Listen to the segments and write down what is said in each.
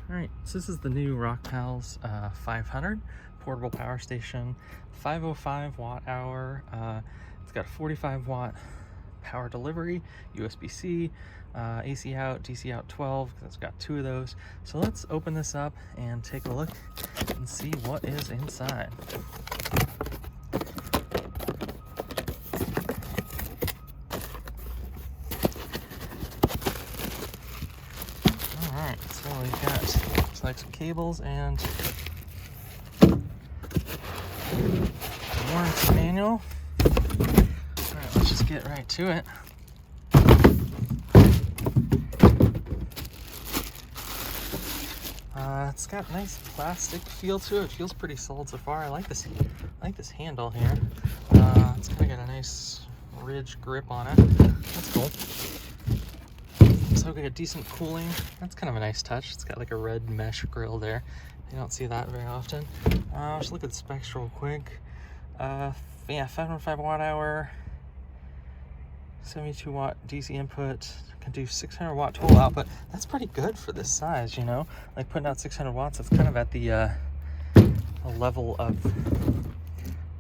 Alright, so this is the new Rockpals 500 portable power station, 505 watt hour. It's got a 45 watt power delivery, USB-C, AC out, DC out 12, because it's got 2 of those. So let's open this up and take a look and see what is inside. Alright, so we've got looks like some cables and warranty manual. Alright, let's just get right to it. It's got a nice plastic feel to it. It feels pretty solid so far. I like this handle here. It's kind of got a nice ridge grip on it. That's cool. So we got decent cooling. That's kind of a nice touch. It's got like a red mesh grill there. You don't see that very often. Just look at the specs real quick. Yeah, 505 watt hour, 72 watt DC input, can do 600 watt total output. That's pretty good for this size, you know? Like putting out 600 watts, that's kind of at the level of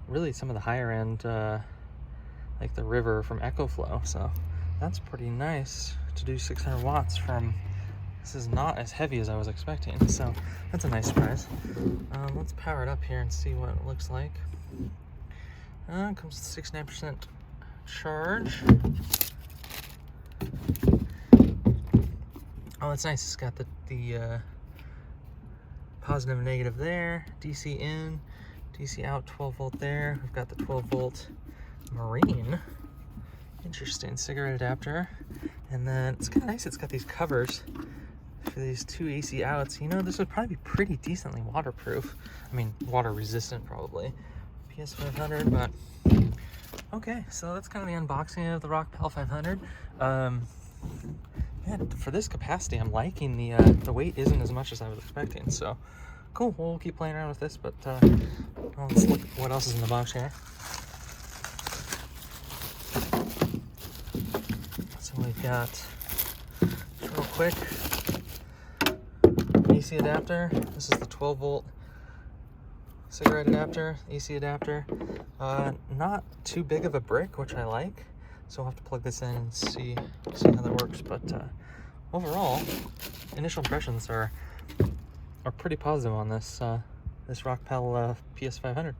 really some of the higher end, like the River from EcoFlow. So that's pretty nice to do 600 watts from. This is not as heavy as I was expecting, so that's a nice surprise. Let's power it up here and see what it looks like. It comes with 69% charge. Oh, that's nice. It's got the positive and negative there. DC in, DC out, 12 volt there. We've got the 12 volt marine. Interesting cigarette adapter. And then it's kind of nice. It's got these covers for these 2 AC outs. You know, this would probably be pretty decently waterproof. I mean, water resistant probably. PS500, but okay. So that's kind of the unboxing of the Rockpal 500. Yeah, for this capacity, I'm liking the weight isn't as much as I was expecting. So cool. We'll keep playing around with this, but let's look at what else is in the box here. So we've got, real quick, AC adapter. This is the 12 volt cigarette adapter, AC adapter. Not too big of a brick, which I like. So I'll have to plug this in and see how that works. But overall, initial impressions are pretty positive on this this Rockpal PS500.